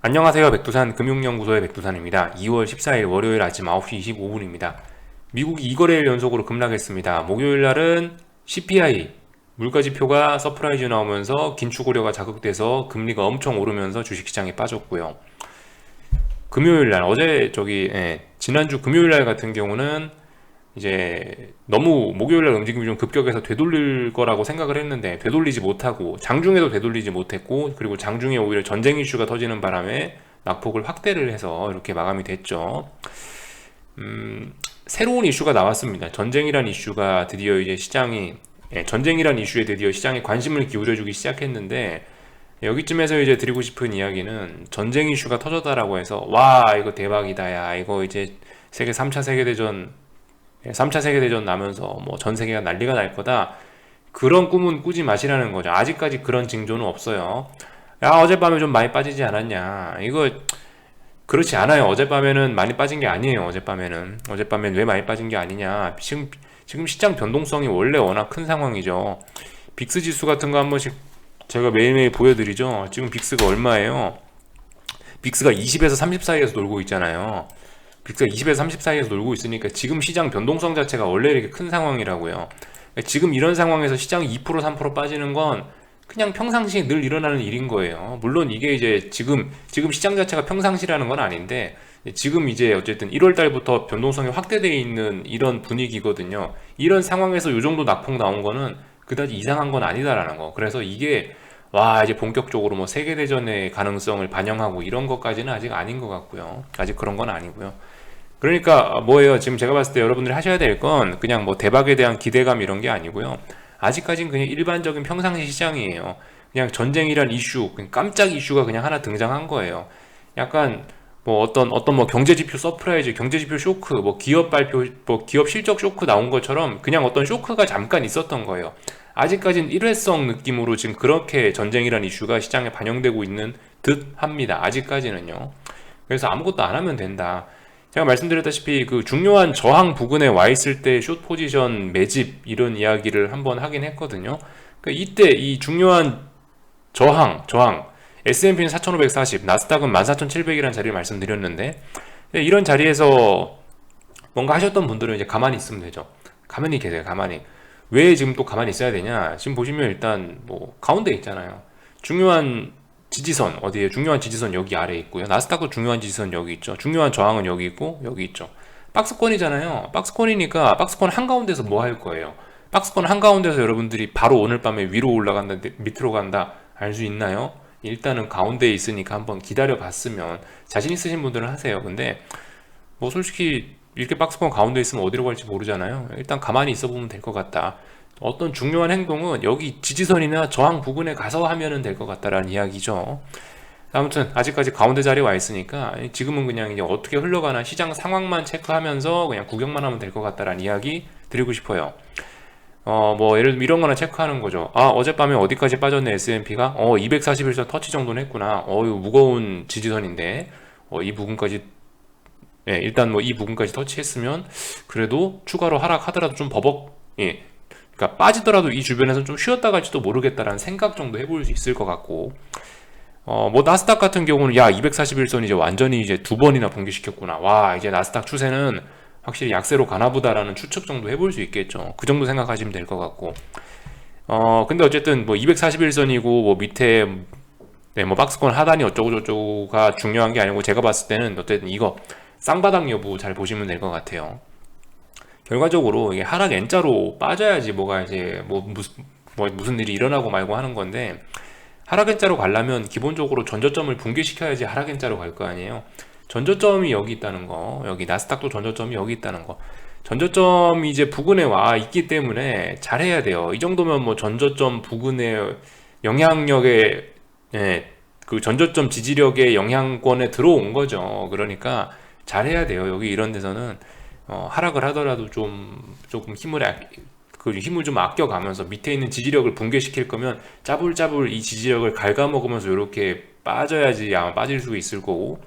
안녕하세요. 백두산 금융연구소의 백두산입니다. 2월 14일 월요일 아침 9시 25분입니다. 미국이 2거래일 연속으로 급락했습니다. 목요일 날은 CPI 물가지표가 서프라이즈 나오면서 긴축 우려가 자극돼서 금리가 엄청 오르면서 주식시장에 빠졌고요. 금요일 날 지난주 금요일 날 같은 경우는 이제 너무 목요일 날 움직임이 좀 급격해서 되돌릴 거라고 생각을 했는데 되돌리지 못하고 장중에도 되돌리지 못했고, 그리고 장중에 오히려 전쟁 이슈가 터지는 바람에 낙폭을 확대를 해서 이렇게 마감이 됐죠. 새로운 이슈가 나왔습니다. 전쟁이란 이슈가 드디어 이제 전쟁이란 이슈에 드디어 시장에 관심을 기울여주기 시작했는데, 여기쯤에서 이제 드리고 싶은 이야기는, 전쟁 이슈가 터졌다라고 해서 와 이거 대박이다, 야 이거 이제 3차 세계대전 나면서 뭐 전 세계가 난리가 날 거다, 그런 꿈은 꾸지 마시라는 거죠. 아직까지 그런 징조는 없어요. 야 어젯밤에 좀 많이 빠지지 않았냐, 이거 그렇지 않아요. 어젯밤에는 많이 빠진 게 아니에요. 어젯밤엔 왜 많이 빠진 게 아니냐, 지금 시장 변동성이 원래 워낙 큰 상황이죠. 빅스 지수 같은 거 한 번씩 제가 매일매일 보여드리죠. 지금 빅스가 얼마예요? 빅스가 20에서 30 사이에서 놀고 있잖아요. 빅스가 20에서 30 사이에서 놀고 있으니까 지금 시장 변동성 자체가 원래 이렇게 큰 상황이라고요. 지금 이런 상황에서 시장이 2% 3% 빠지는 건 그냥 평상시에 늘 일어나는 일인 거예요. 물론 이게 이제 지금 시장 자체가 평상시라는 건 아닌데, 지금 이제 어쨌든 1월 달부터 변동성이 확대되어 있는 이런 분위기거든요. 이런 상황에서 이 정도 낙폭 나온 거는 그다지 이상한 건 아니다라는 거. 그래서 이게 와 이제 본격적으로 뭐 세계대전의 가능성을 반영하고 이런 것까지는 아직 아닌 것 같고요. 아직 그런 건 아니고요. 그러니까 뭐예요? 지금 제가 봤을 때 여러분들이 하셔야 될 건 그냥 뭐 대박에 대한 기대감 이런 게 아니고요. 아직까지는 그냥 일반적인 평상시 시장이에요. 그냥 전쟁이란 이슈, 그냥 깜짝 이슈가 그냥 하나 등장한 거예요. 약간 뭐 어떤 뭐 경제지표 서프라이즈, 경제지표 쇼크, 뭐 기업 발표, 뭐 기업 실적 쇼크 나온 것처럼 그냥 어떤 쇼크가 잠깐 있었던 거예요. 아직까지는 일회성 느낌으로 지금 그렇게 전쟁이란 이슈가 시장에 반영되고 있는 듯 합니다. 아직까지는요. 그래서 아무것도 안 하면 된다. 제가 말씀드렸다시피 그 중요한 저항 부근에 와 있을 때 숏 포지션 매집 이런 이야기를 한번 하긴 했거든요. 그러니까 이때 이 중요한 저항 S&P는 4,540, 나스닥은 14,700이라는 자리를 말씀드렸는데, 이런 자리에서 뭔가 하셨던 분들은 이제 가만히 있으면 되죠. 가만히 계세요. 가만히. 왜 지금 또 가만히 있어야 되냐? 지금 보시면 일단 뭐 가운데 있잖아요. 중요한 지지선 어디에? 중요한 지지선 여기 아래에 있고요. 나스닥도 중요한 지지선 여기 있죠. 중요한 저항은 여기 있고 여기 있죠. 박스권이잖아요. 박스권이니까 박스권 한가운데서 뭐 할 거예요? 박스권 한가운데서 여러분들이 바로 오늘 밤에 위로 올라간다, 밑으로 간다 알 수 있나요? 일단은 가운데에 있으니까 한번 기다려 봤으면, 자신 있으신 분들은 하세요. 근데 뭐 솔직히 이렇게 박스권 가운데 있으면 어디로 갈지 모르잖아요. 일단 가만히 있어 보면 될 것 같다. 어떤 중요한 행동은 여기 지지선이나 저항 부근에 가서 하면 될 것 같다라는 이야기죠. 아무튼 아직까지 가운데 자리에 와 있으니까 지금은 그냥 이제 어떻게 흘러가나 시장 상황만 체크하면서 그냥 구경만 하면 될 것 같다라는 이야기 드리고 싶어요. 뭐 예를 들면 이런 거나 체크하는 거죠. 아 어젯밤에 어디까지 빠졌네, S&P가 241선 터치 정도는 했구나. 이거 무거운 지지선인데 이 부분까지, 일단 뭐 이 부분까지 터치했으면 그래도 추가로 하락하더라도 좀 그러니까 빠지더라도 이 주변에서 좀 쉬었다 갈지도 모르겠다라는 생각 정도 해볼 수 있을 것 같고, 뭐 나스닥 같은 경우는 야 241선 이제 완전히 이제 두 번이나 붕괴시켰구나. 와 이제 나스닥 추세는 확실히 약세로 가나보다라는 추측 정도 해볼 수 있겠죠. 그 정도 생각하시면 될 것 같고, 근데 어쨌든 뭐 241선이고 뭐 밑에 뭐 박스권 하단이 어쩌고저쩌고가 중요한 게 아니고, 제가 봤을 때는 어쨌든 이거 쌍바닥 여부 잘 보시면 될 것 같아요. 결과적으로 이게 하락 N자로 빠져야지 뭐가 이제 무슨 일이 일어나고 말고 하는 건데, 하락 N자로 가려면 기본적으로 전저점을 붕괴시켜야지 하락 N자로 갈 거 아니에요. 전저점이 여기 있다는 거, 여기 나스닥도 전저점이 여기 있다는 거, 전저점이 이제 부근에 와 있기 때문에 잘해야 돼요. 이 정도면 뭐 전저점 부근의 영향력에, 그 전저점 지지력의 영향권에 들어온 거죠. 그러니까 잘해야 돼요. 여기 이런 데서는 하락을 하더라도 조금 힘을 좀 아껴가면서 밑에 있는 지지력을 붕괴시킬 거면 짜불짜불 이 지지력을 갉아먹으면서 이렇게 빠져야지 아마 빠질 수 있을 거고,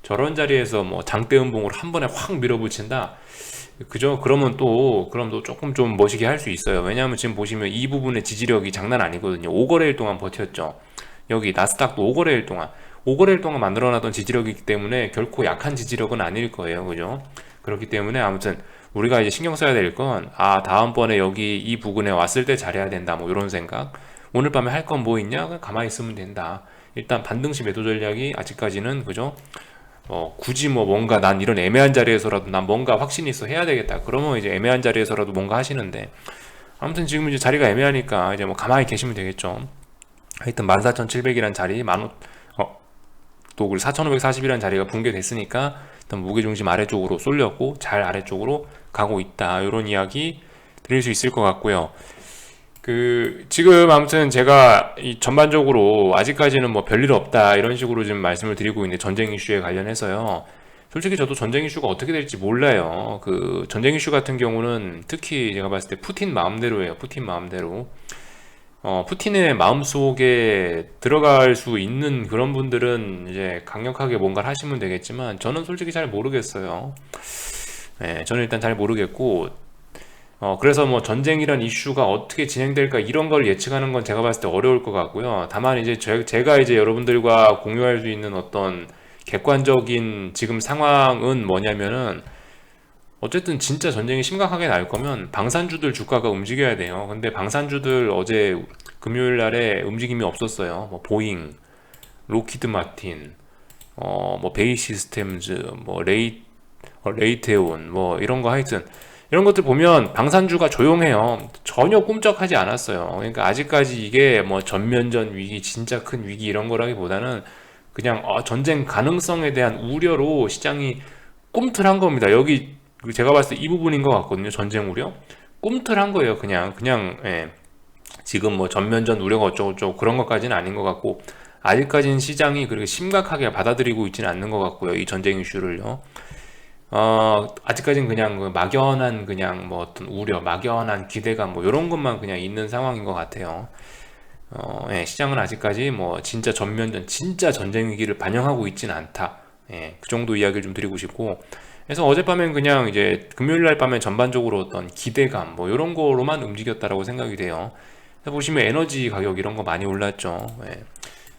저런 자리에서 뭐 장대음봉으로 한 번에 확 밀어붙인다, 그죠? 그럼 또 조금 좀 멋있게 할 수 있어요. 왜냐하면 지금 보시면 이 부분의 지지력이 장난 아니거든요. 5거래일 동안 버텼죠. 여기 나스닥도 5거래일 동안 오거래일 동안 만들어놨던 지지력이기 때문에 결코 약한 지지력은 아닐 거예요. 그죠? 그렇기 때문에 아무튼 우리가 이제 신경 써야 될 건, 다음번에 여기 이 부근에 왔을 때 잘해야 된다. 뭐 이런 생각. 오늘 밤에 할 건 뭐 있냐? 그냥 가만히 있으면 된다. 일단 반등시 매도 전략이 아직까지는, 그죠? 굳이 뭐 뭔가 난 이런 애매한 자리에서라도 난 뭔가 확신이 있어 해야 되겠다. 그러면 이제 애매한 자리에서라도 뭔가 하시는데, 아무튼 지금 이제 자리가 애매하니까 이제 뭐 가만히 계시면 되겠죠. 하여튼 14,700이란 자리, 또 그리고 4,540이라는 자리가 붕괴됐으니까 일단 무게중심 아래쪽으로 쏠렸고 잘 아래쪽으로 가고 있다. 이런 이야기 드릴 수 있을 것 같고요. 지금 아무튼 제가 이 전반적으로 아직까지는 뭐 별일 없다 이런 식으로 지금 말씀을 드리고 있는데, 전쟁 이슈에 관련해서요. 솔직히 저도 전쟁 이슈가 어떻게 될지 몰라요. 전쟁 이슈 같은 경우는 특히 제가 봤을 때 푸틴 마음대로예요. 푸틴 마음대로. 푸틴의 마음속에 들어갈 수 있는 그런 분들은 이제 강력하게 뭔가를 하시면 되겠지만, 저는 솔직히 잘 모르겠어요. 네, 저는 일단 잘 모르겠고, 그래서 뭐 전쟁이란 이슈가 어떻게 진행될까 이런 걸 예측하는 건 제가 봤을 때 어려울 것 같고요. 다만 이제 제가 이제 여러분들과 공유할 수 있는 어떤 객관적인 지금 상황은 뭐냐면은, 어쨌든 진짜 전쟁이 심각하게 날 거면 방산주들 주가가 움직여야 돼요. 근데 방산주들 어제 금요일 날에 움직임이 없었어요. 뭐 보잉, 로키드 마틴, 뭐 베이 시스템즈, 뭐 레이테온, 뭐 이런 거, 하여튼 이런 것들 보면 방산주가 조용해요. 전혀 꿈쩍하지 않았어요. 그러니까 아직까지 이게 뭐 전면전 위기, 진짜 큰 위기 이런 거라기보다는 그냥 전쟁 가능성에 대한 우려로 시장이 꿈틀한 겁니다. 여기 제가 봤을 때 이 부분인 것 같거든요. 전쟁 우려 꿈틀한 거예요. 그냥 예. 지금 뭐 전면전 우려가 어쩌고저쩌고 그런 것까지는 아닌 것 같고, 아직까지는 시장이 그렇게 심각하게 받아들이고 있지는 않는 것 같고요. 이 전쟁 이슈를요. 아직까지는 그냥 막연한 그냥 뭐 어떤 우려, 막연한 기대감 뭐 이런 것만 그냥 있는 상황인 것 같아요. 예, 시장은 아직까지 뭐 진짜 전면전, 진짜 전쟁 위기를 반영하고 있지는 않다. 예, 그 정도 이야기를 좀 드리고 싶고, 그래서 어젯밤엔 그냥 이제 금요일 날 밤에 전반적으로 어떤 기대감 뭐 이런 거로만 움직였다라고 생각이 돼요. 보시면 에너지 가격 이런 거 많이 올랐죠. 예.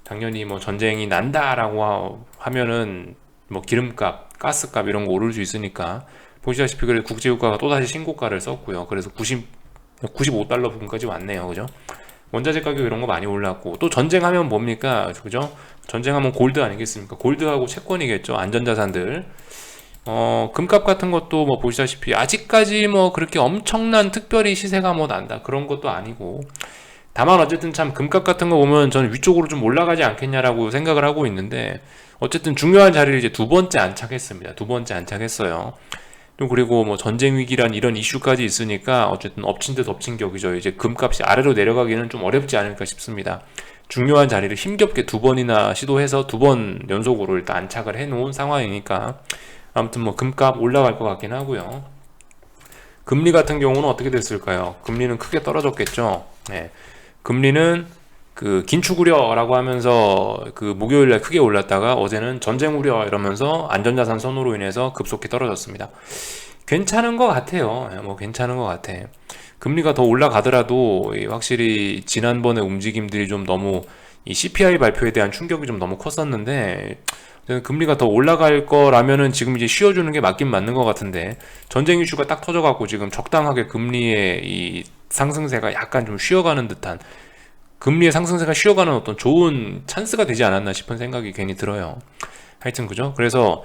당연히 뭐 전쟁이 난다라고 하면은 뭐 기름값, 가스값 이런 거 오를 수 있으니까, 보시다시피 그래도 국제유가가 또다시 신고가를 썼고요. 그래서 95달러 부근까지 왔네요. 그죠? 원자재 가격 이런 거 많이 올랐고, 또 전쟁하면 뭡니까? 그죠? 전쟁하면 골드 아니겠습니까? 골드하고 채권이겠죠. 안전자산들. 금값 같은 것도 뭐 보시다시피 아직까지 뭐 그렇게 엄청난 특별히 시세가 뭐 난다 그런 것도 아니고, 다만 어쨌든 참 금값 같은 거 보면 저는 위쪽으로 좀 올라가지 않겠냐라고 생각을 하고 있는데, 어쨌든 중요한 자리를 이제 두 번째 안착했습니다. 두 번째 안착했어요. 또 그리고 뭐 전쟁 위기란 이런 이슈까지 있으니까 어쨌든 엎친 데 덮친 격이죠. 이제 금값이 아래로 내려가기는 좀 어렵지 않을까 싶습니다. 중요한 자리를 힘겹게 두 번이나 시도해서 두 번 연속으로 일단 안착을 해놓은 상황이니까, 아무튼 뭐 금값 올라갈 것 같긴 하고요. 금리 같은 경우는 어떻게 됐을까요? 금리는 크게 떨어졌겠죠. 네. 금리는 긴축 우려라고 하면서 목요일날 크게 올랐다가 어제는 전쟁 우려 이러면서 안전자산 선호로 인해서 급속히 떨어졌습니다. 괜찮은 것 같아요. 뭐 괜찮은 것 같아. 금리가 더 올라가더라도 확실히 지난번에 움직임들이 좀 너무, 이 CPI 발표에 대한 충격이 좀 너무 컸었는데, 금리가 더 올라갈 거라면은 지금 이제 쉬어주는 게 맞긴 맞는 것 같은데, 전쟁 이슈가 딱 터져갖고 지금 적당하게 금리의 이 상승세가 약간 좀 쉬어가는 듯한, 금리의 상승세가 쉬어가는 어떤 좋은 찬스가 되지 않았나 싶은 생각이 괜히 들어요. 하여튼 그죠? 그래서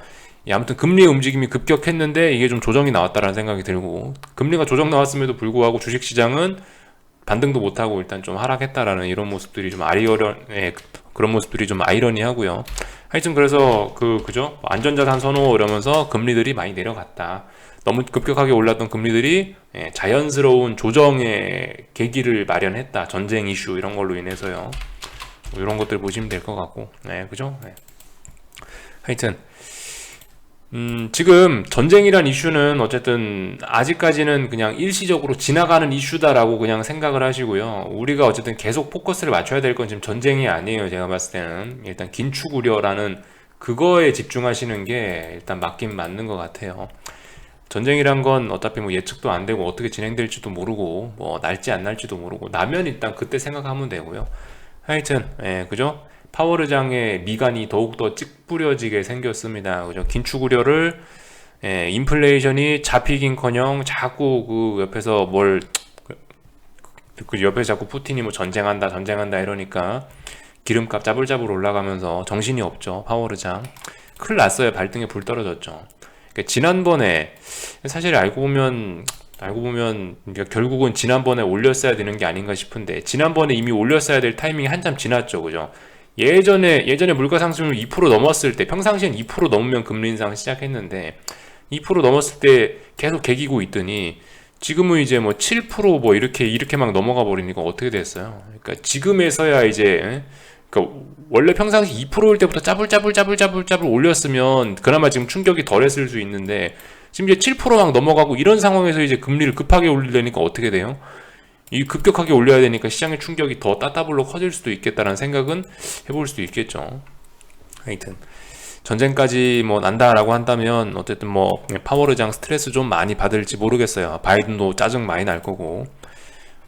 아무튼 금리의 움직임이 급격했는데 이게 좀 조정이 나왔다라는 생각이 들고, 금리가 조정 나왔음에도 불구하고 주식시장은 반등도 못하고 일단 좀 하락했다라는 이런 모습들이 좀 그런 모습들이 좀 아이러니하고요. 하여튼 그래서 그죠? 안전자산 선호 이러면서 금리들이 많이 내려갔다. 너무 급격하게 올랐던 금리들이 자연스러운 조정의 계기를 마련했다. 전쟁 이슈 이런 걸로 인해서요. 뭐 이런 것들 보시면 될 것 같고, 그죠? 하여튼 지금 전쟁이란 이슈는 어쨌든 아직까지는 그냥 일시적으로 지나가는 이슈다라고 그냥 생각을 하시고요. 우리가 어쨌든 계속 포커스를 맞춰야 될 건 지금 전쟁이 아니에요. 제가 봤을 때는 일단 긴축 우려라는 그거에 집중하시는 게 일단 맞긴 맞는 것 같아요. 전쟁이란 건 어차피 뭐 예측도 안 되고 어떻게 진행될지도 모르고 뭐 날지 안 날지도 모르고, 나면 일단 그때 생각하면 되고요. 하여튼 그죠? 파월의장의 미간이 더욱더 찌푸려지게 생겼습니다. 그죠? 긴축 우려를 인플레이션이 잡히긴커녕 자꾸 그 옆에서 그 옆에 자꾸 푸틴이 뭐 전쟁한다 이러니까 기름값 짜불짜불 올라가면서 정신이 없죠. 파월의장 큰일 났어요. 발등에 불 떨어졌죠. 그러니까 지난번에 사실 알고 보면 그러니까 결국은 지난번에 올렸어야 되는 게 아닌가 싶은데 지난번에 이미 올렸어야 될 타이밍이 한참 지났죠. 그죠? 예전에 물가 상승률 2% 넘었을 때 평상시엔 2% 넘으면 금리 인상 시작했는데 2% 넘었을 때 계속 개기고 있더니 지금은 이제 뭐 7% 뭐 이렇게 막 넘어가 버리니까 어떻게 됐어요? 그러니까 지금에서야 이제 그러니까 원래 평상시 2%일 때부터 짜불짜불 올렸으면 그나마 지금 충격이 덜했을 수 있는데 지금 이제 7%막 넘어가고 이런 상황에서 이제 금리를 급하게 올리려니까 어떻게 돼요? 이 급격하게 올려야 되니까 시장의 충격이 더 따따블로 커질 수도 있겠다라는 생각은 해볼 수도 있겠죠. 하여튼 전쟁까지 뭐 난다라고 한다면 어쨌든 뭐 파월의장 스트레스 좀 많이 받을지 모르겠어요. 바이든도 짜증 많이 날 거고.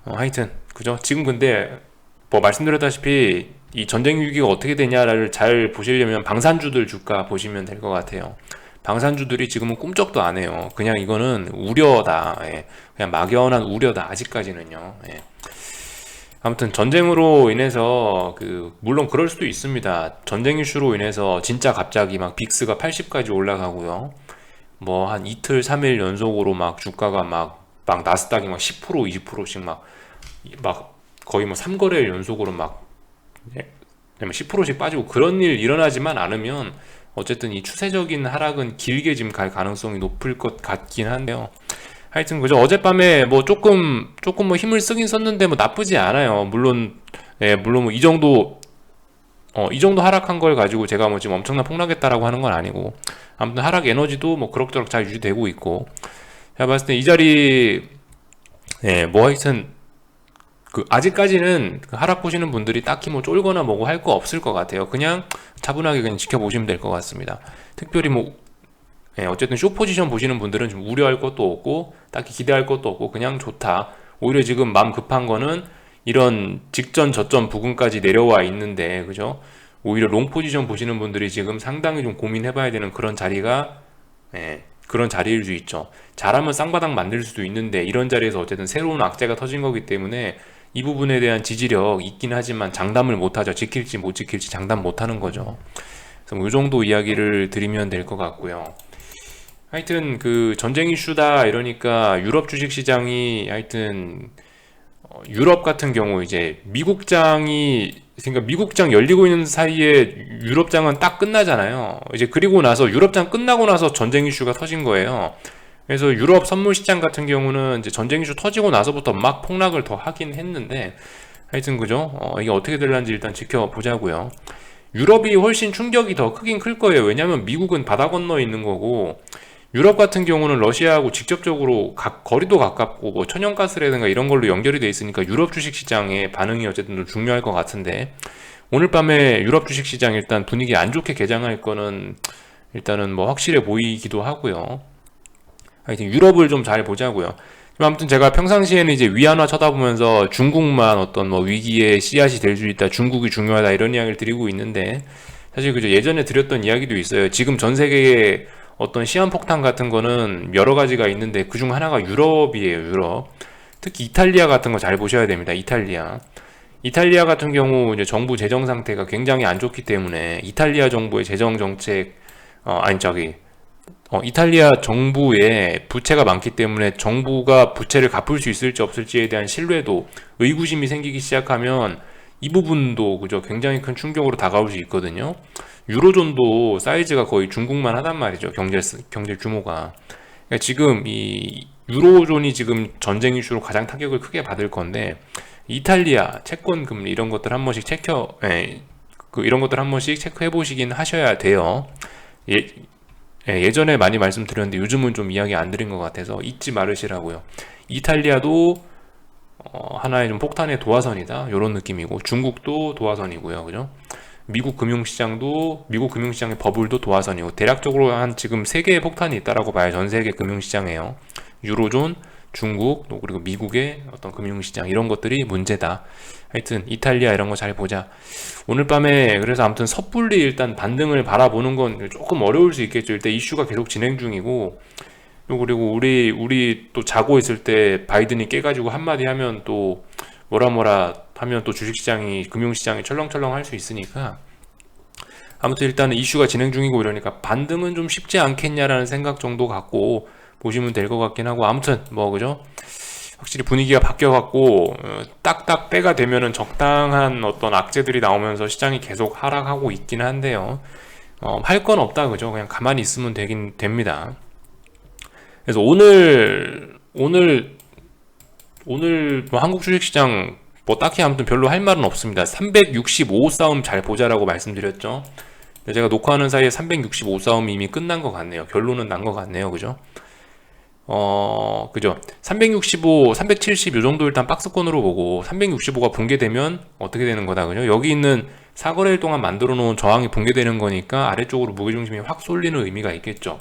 하여튼 그죠? 지금 근데 뭐 말씀드렸다시피 이 전쟁 위기가 어떻게 되냐를 잘 보시려면 방산주들 주가 보시면 될 것 같아요. 방산주들이 지금은 꿈쩍도 안 해요. 그냥 이거는 우려다. 예. 그냥 막연한 우려다. 아직까지는요. 예. 아무튼 전쟁으로 인해서 물론 그럴 수도 있습니다. 전쟁 이슈로 인해서 진짜 갑자기 막 빅스가 80까지 올라가고요. 뭐 한 이틀 3일 연속으로 막 주가가 막 나스닥이 막 10% 20%씩 막 거의 뭐 3거래일 연속으로 막 10%씩 빠지고 그런 일 일어나지만 않으면 어쨌든 이 추세적인 하락은 길게 지금 갈 가능성이 높을 것 같긴 한데요. 하여튼 그죠. 어젯밤에 뭐 조금 뭐 힘을 쓰긴 썼는데 뭐 나쁘지 않아요. 물론 뭐 이 정도 하락한 걸 가지고 제가 뭐 지금 엄청난 폭락했다라고 하는 건 아니고 아무튼 하락 에너지도 뭐 그럭저럭 잘 유지되고 있고 제가 봤을 때 이 자리 뭐 하여튼 아직까지는 하락 보시는 분들이 딱히 뭐 쫄거나 뭐고 할 거 없을 것 같아요. 그냥 차분하게 그냥 지켜보시면 될 것 같습니다. 특별히 뭐 어쨌든 쇼 포지션 보시는 분들은 좀 우려할 것도 없고 딱히 기대할 것도 없고 그냥 좋다. 오히려 지금 마음 급한 거는 이런 직전 저점 부근까지 내려와 있는데 그죠? 오히려 롱 포지션 보시는 분들이 지금 상당히 좀 고민해봐야 되는 그런 자리가 그런 자리일 수 있죠. 잘하면 쌍바닥 만들 수도 있는데 이런 자리에서 어쨌든 새로운 악재가 터진 거기 때문에 이 부분에 대한 지지력 있긴 하지만 장담을 못하죠. 지킬지 못 지킬지 장담 못하는 거죠. 그래서 뭐이 정도 이야기를 드리면 될 것 같고요. 하여튼 전쟁 이슈다 이러니까 유럽 주식시장이 하여튼 유럽 같은 경우 이제 그러니까 미국장 열리고 있는 사이에 유럽장은 딱 끝나잖아요. 이제 그리고 나서 유럽장 끝나고 나서 전쟁 이슈가 터진 거예요. 그래서 유럽 선물 시장 같은 경우는 이제 전쟁 이슈 터지고 나서부터 막 폭락을 더 하긴 했는데 하여튼 그죠? 이게 어떻게 될런지 일단 지켜보자고요. 유럽이 훨씬 충격이 더 크긴 클 거예요. 왜냐면 미국은 바다 건너 있는 거고 유럽 같은 경우는 러시아하고 직접적으로 거리도 가깝고 뭐 천연가스라든가 이런 걸로 연결이 돼 있으니까 유럽 주식시장의 반응이 어쨌든 좀 중요할 것 같은데 오늘 밤에 유럽 주식시장 일단 분위기 안 좋게 개장할 거는 일단은 뭐 확실해 보이기도 하고요. 하여튼 유럽을 좀 잘 보자고요. 아무튼 제가 평상시에는 이제 위안화 쳐다보면서 중국만 어떤 뭐 위기의 씨앗이 될 수 있다, 중국이 중요하다 이런 이야기를 드리고 있는데 사실 그죠 예전에 드렸던 이야기도 있어요. 지금 전 세계에 어떤 시한폭탄 같은 거는 여러 가지가 있는데 그중 하나가 유럽이에요. 유럽. 특히 이탈리아 같은 거 잘 보셔야 됩니다. 이탈리아 같은 경우 이제 정부 재정 상태가 굉장히 안 좋기 때문에 이탈리아 정부의 재정 정책 이탈리아 정부에 부채가 많기 때문에 정부가 부채를 갚을 수 있을지 없을지에 대한 신뢰도, 의구심이 생기기 시작하면 이 부분도 그죠 굉장히 큰 충격으로 다가올 수 있거든요. 유로존도 사이즈가 거의 중국만 하단 말이죠. 경제 규모가. 그러니까 지금 이 유로존이 지금 전쟁 이슈로 가장 타격을 크게 받을 건데 이탈리아 채권 금리 이런 것들 한 번씩 이런 것들 한 번씩 체크해 보시긴 하셔야 돼요. 예전에 많이 말씀드렸는데 요즘은 좀 이야기 안 드린 것 같아서 잊지 말으시라고요. 이탈리아도 하나의 좀 폭탄의 도화선이다 이런 느낌이고 중국도 도화선이고요. 그죠? 미국 금융시장의 버블도 도화선이고 대략적으로 한 지금 3개의 폭탄이 있다라고 봐요. 전 세계 금융시장에요. 유로존, 중국 또 그리고 미국의 어떤 금융시장 이런 것들이 문제다. 하여튼 이탈리아 이런 거 잘 보자. 오늘 밤에 그래서 아무튼 섣불리 일단 반등을 바라보는 건 조금 어려울 수 있겠죠. 일단 이슈가 계속 진행 중이고 또 그리고 우리 또 자고 있을 때 바이든이 깨가지고 한마디 하면 또 뭐라 하면 또 주식시장이 금융시장이 철렁철렁 할 수 있으니까 아무튼 일단은 이슈가 진행 중이고 이러니까 반등은 좀 쉽지 않겠냐라는 생각 정도 갖고 보시면 될 것 같긴 하고 아무튼 뭐 그죠? 확실히 분위기가 바뀌어갖고 딱딱 때가 되면은 적당한 어떤 악재들이 나오면서 시장이 계속 하락하고 있긴 한데요. 할 건 없다 그죠? 그냥 가만히 있으면 되긴 됩니다. 그래서 오늘 뭐 한국 주식시장 뭐 딱히 아무튼 별로 할 말은 없습니다. 365 싸움 잘 보자라고 말씀드렸죠. 제가 녹화하는 사이에 365 싸움이 이미 끝난 것 같네요. 결론은 난 것 같네요. 그죠? 그죠? 365, 370 요 정도 일단 박스권으로 보고 365가 붕괴되면 어떻게 되는 거다. 그죠? 여기 있는 사거래일 동안 만들어 놓은 저항이 붕괴되는 거니까 아래쪽으로 무게중심이 확 쏠리는 의미가 있겠죠.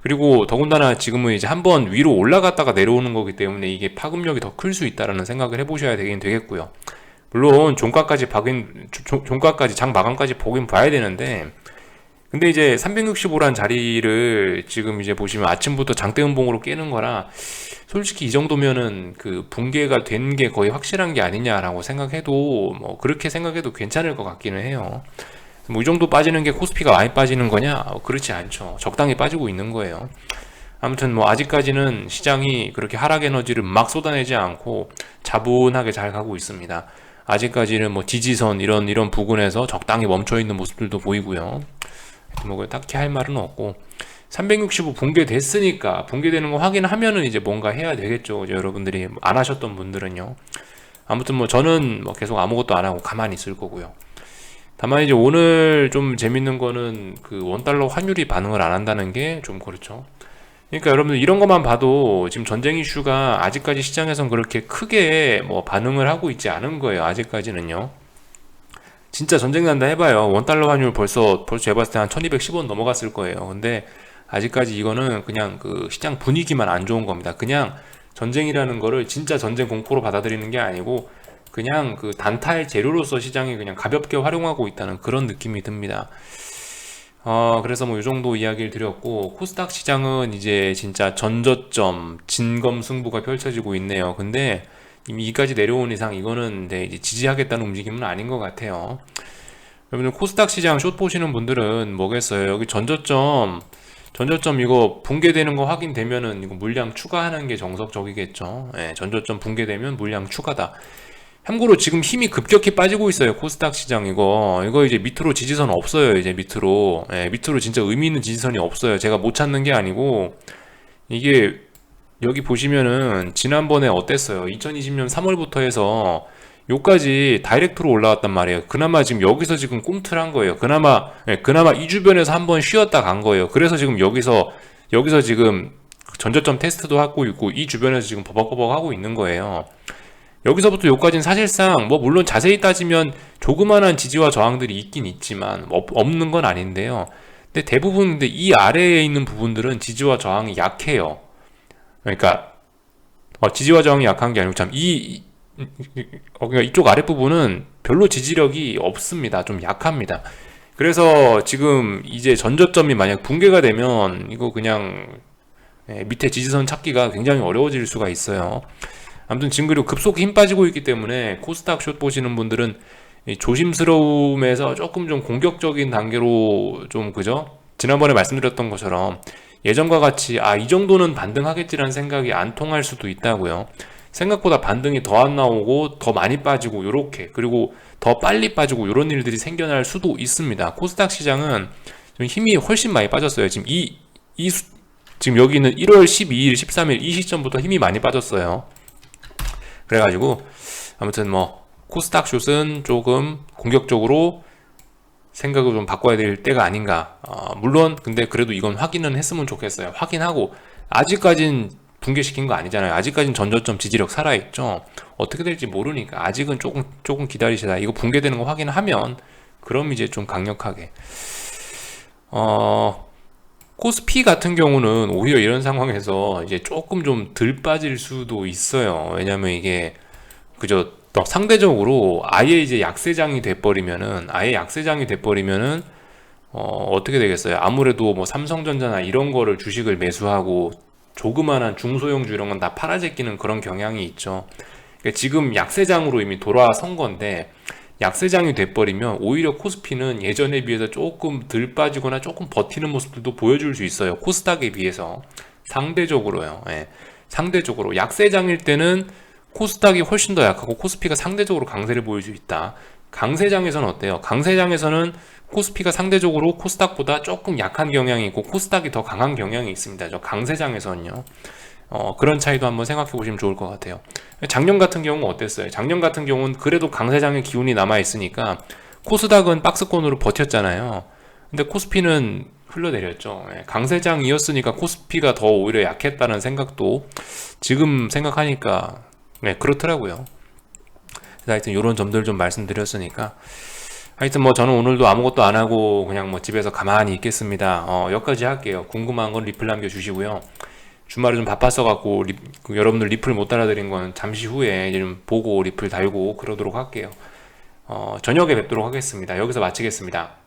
그리고 더군다나 지금은 이제 한번 위로 올라갔다가 내려오는 거기 때문에 이게 파급력이 더 클 수 있다라는 생각을 해보셔야 되긴 되겠고요. 물론 종가까지 장 마감까지 보긴 봐야 되는데 근데 이제 365란 자리를 지금 이제 보시면 아침부터 장대음봉으로 깨는 거라 솔직히 이 정도면은 그 붕괴가 된 게 거의 확실한 게 아니냐라고 생각해도 뭐 그렇게 생각해도 괜찮을 것 같기는 해요. 뭐 이 정도 빠지는 게 코스피가 많이 빠지는 거냐? 그렇지 않죠. 적당히 빠지고 있는 거예요. 아무튼 뭐 아직까지는 시장이 그렇게 하락 에너지를 막 쏟아내지 않고 차분하게 잘 가고 있습니다. 아직까지는 뭐 지지선 이런 부근에서 적당히 멈춰 있는 모습들도 보이고요. 뭐 딱히 할 말은 없고 365 붕괴됐으니까 붕괴되는 거 확인하면은 이제 뭔가 해야 되겠죠. 이제 여러분들이 안 하셨던 분들은요. 아무튼 뭐 저는 뭐 계속 아무것도 안 하고 가만히 있을 거고요. 다만 이제 오늘 좀 재밌는 거는 그 원달러 환율이 반응을 안 한다는 게 좀 그렇죠. 그러니까 여러분들 이런 것만 봐도 지금 전쟁 이슈가 아직까지 시장에선 그렇게 크게 뭐 반응을 하고 있지 않은 거예요. 아직까지는요. 진짜 전쟁 난다 해봐요. 원달러 환율 벌써 제가 봤을 때 한 1210원 넘어갔을 거예요. 근데 아직까지 이거는 그냥 그 시장 분위기만 안 좋은 겁니다. 그냥 전쟁이라는 거를 진짜 전쟁 공포로 받아들이는 게 아니고 그냥 그 단타의 재료로서 시장이 그냥 가볍게 활용하고 있다는 그런 느낌이 듭니다. 그래서 뭐 이 정도 이야기를 드렸고 코스닥 시장은 이제 진짜 전저점 진검승부가 펼쳐지고 있네요. 근데 이미 이까지 내려온 이상 이거는 이제 지지하겠다는 움직임은 아닌 것 같아요. 여러분들 코스닥 시장 숏 보시는 분들은 뭐겠어요? 여기 전저점 이거 붕괴되는 거 확인되면은 이거 물량 추가하는 게 정석적이겠죠. 예, 전저점 붕괴되면 물량 추가다. 참고로 지금 힘이 급격히 빠지고 있어요. 코스닥 시장 이거 이제 밑으로 지지선 없어요. 이제 밑으로 진짜 의미 있는 지지선이 없어요. 제가 못 찾는 게 아니고 이게 여기 보시면은 지난번에 어땠어요? 2020년 3월부터 해서 요까지 다이렉트로 올라왔단 말이에요. 그나마 지금 여기서 지금 꿈틀한 거예요. 그나마 이 주변에서 한번 쉬었다 간 거예요. 그래서 지금 여기서 지금 전저점 테스트도 하고 있고 이 주변에서 지금 버벅버벅 하고 있는 거예요. 여기서부터 여기까지는 사실상 뭐 물론 자세히 따지면 조그만한 지지와 저항들이 있긴 있지만 없는 건 아닌데요. 근데 대부분 근데 이 아래에 있는 부분들은 지지와 저항이 약해요. 그러니까 지지와 저항이 약한 게 아니고 참 그러니까 이쪽 아랫부분은 별로 지지력이 없습니다. 좀 약합니다. 그래서 지금 이제 전저점이 만약 붕괴가 되면 이거 그냥 밑에 지지선 찾기가 굉장히 어려워질 수가 있어요. 아무튼 지금 그리고 급속 힘 빠지고 있기 때문에 코스닥 숏 보시는 분들은 조심스러움에서 조금 좀 공격적인 단계로 좀 그죠? 지난번에 말씀드렸던 것처럼 예전과 같이 이 정도는 반등하겠지라는 생각이 안 통할 수도 있다고요. 생각보다 반등이 더 안 나오고 더 많이 빠지고 요렇게 그리고 더 빨리 빠지고 요런 일들이 생겨날 수도 있습니다. 코스닥 시장은 좀 힘이 훨씬 많이 빠졌어요. 지금 지금 여기는 1월 12일, 13일 이 시점부터 힘이 많이 빠졌어요. 그래가지고 아무튼 뭐 코스닥 숏은 조금 공격적으로 생각을 좀 바꿔야 될 때가 아닌가. 물론 근데 그래도 이건 확인은 했으면 좋겠어요. 확인하고 아직까진 붕괴시킨 거 아니잖아요. 아직까진 전저점 지지력 살아있죠. 어떻게 될지 모르니까 아직은 조금 기다리시다. 이거 붕괴되는 거 확인하면 그럼 이제 좀 강력하게 코스피 같은 경우는 오히려 이런 상황에서 이제 조금 좀 덜 빠질 수도 있어요. 왜냐면 이게 그저 또 상대적으로 아예 약세장이 돼버리면은 어떻게 되겠어요? 아무래도 뭐 삼성전자나 이런 거를 주식을 매수하고 조그만한 중소형주 이런 건 다 팔아제끼는 그런 경향이 있죠. 그러니까 지금 약세장으로 이미 돌아선 건데 약세장이 돼버리면 오히려 코스피는 예전에 비해서 조금 덜 빠지거나 조금 버티는 모습들도 보여줄 수 있어요. 코스닥에 비해서 상대적으로요. 예. 상대적으로 약세장일 때는 코스닥이 훨씬 더 약하고 코스피가 상대적으로 강세를 보일 수 있다. 강세장에서는 어때요? 강세장에서는 코스피가 상대적으로 코스닥보다 조금 약한 경향이 있고 코스닥이 더 강한 경향이 있습니다. 저 강세장에서는요. 그런 차이도 한번 생각해 보시면 좋을 것 같아요. 작년 같은 경우는 어땠어요? 작년 같은 경우는 그래도 강세장의 기운이 남아 있으니까 코스닥은 박스권으로 버텼잖아요. 근데 코스피는 흘러내렸죠. 예, 강세장이었으니까 코스피가 더 오히려 약했다는 생각도 지금 생각하니까 네, 그렇더라고요. 그래서 하여튼 이런 점들 좀 말씀드렸으니까 하여튼 뭐 저는 오늘도 아무것도 안 하고 그냥 뭐 집에서 가만히 있겠습니다. 여기까지 할게요. 궁금한 건 리플 남겨주시고요. 주말에 좀 바빴어 갖고 여러분들 리플 못 알아들인 건 잠시 후에 좀 보고 리플 달고 그러도록 할게요. 저녁에 뵙도록 하겠습니다. 여기서 마치겠습니다.